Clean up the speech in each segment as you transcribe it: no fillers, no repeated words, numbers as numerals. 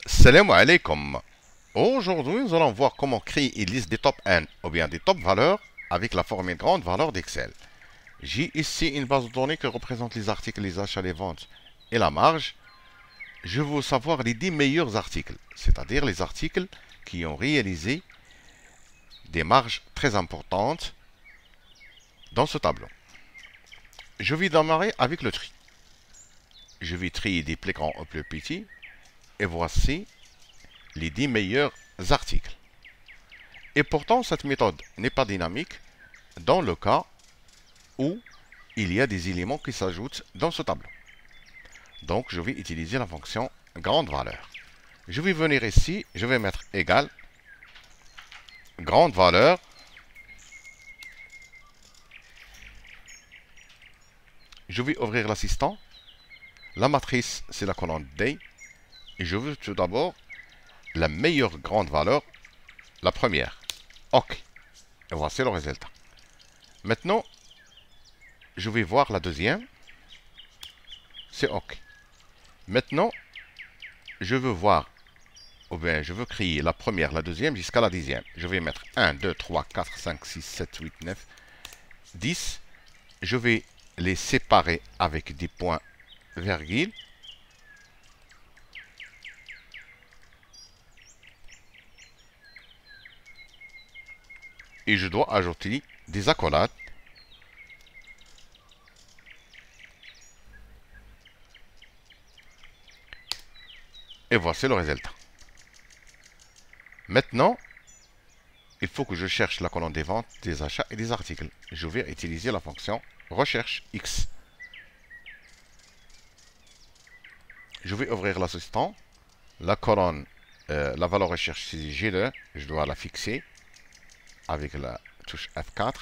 Salam alaikum. Aujourd'hui, nous allons voir comment créer une liste des top N ou bien des top valeurs avec la formule grande valeur d'Excel. J'ai ici une base de données qui représente les articles, les achats, les ventes et la marge. Je veux savoir les 10 meilleurs articles, c'est-à-dire les articles qui ont réalisé des marges très importantes dans ce tableau. Je vais démarrer avec le tri. Je vais trier des plus grands au plus petits et voici les 10 meilleurs articles. Et pourtant, cette méthode n'est pas dynamique dans le cas où il y a des éléments qui s'ajoutent dans ce tableau. Donc, je vais utiliser la fonction grande valeur. Je vais venir ici, je vais mettre égal grande valeur. Je vais ouvrir l'assistant. La matrice, c'est la colonne D. Et je veux tout d'abord la meilleure grande valeur, la première. OK. Et voici le résultat. Maintenant, je vais voir la deuxième. C'est OK. Maintenant, je veux voir, ou bien je veux créer la première, la deuxième jusqu'à la dixième. Je vais mettre 1, 2, 3, 4, 5, 6, 7, 8, 9, 10. Je vais les séparer avec des points virgules. Et je dois ajouter des accolades. Et voici le résultat. Maintenant, il faut que je cherche la colonne des ventes, des achats et des articles. Je vais utiliser la fonction recherche X. Je vais ouvrir l'assistant. La colonne, la valeur recherche, c'est G2. Je dois la fixer avec la touche F4.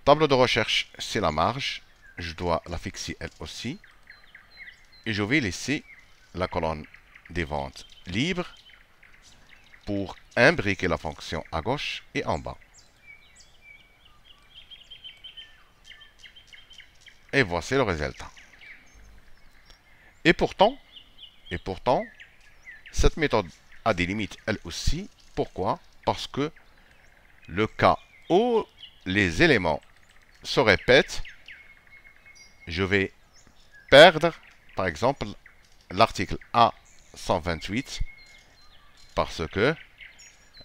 Tableau de recherche, c'est la marge. Je dois la fixer elle aussi. Et je vais laisser la colonne des ventes libre pour imbriquer la fonction à gauche et en bas. Et voici le résultat. Et pourtant, cette méthode a des limites elle aussi. Pourquoi? Parce que le cas où les éléments se répètent, je vais perdre, par exemple, l'article A128 parce que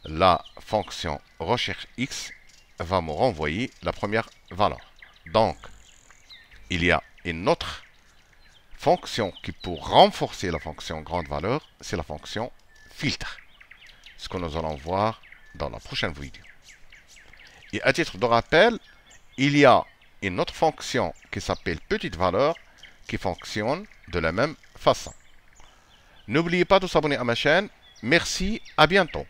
la fonction recherche X va me renvoyer la première valeur. Donc, il y a une autre fonction qui pour renforcer la fonction grande valeur, c'est la fonction filtre. Ce que nous allons voir dans la prochaine vidéo. Et à titre de rappel, il y a une autre fonction qui s'appelle petite valeur qui fonctionne de la même façon. N'oubliez pas de s'abonner à ma chaîne. Merci, à bientôt.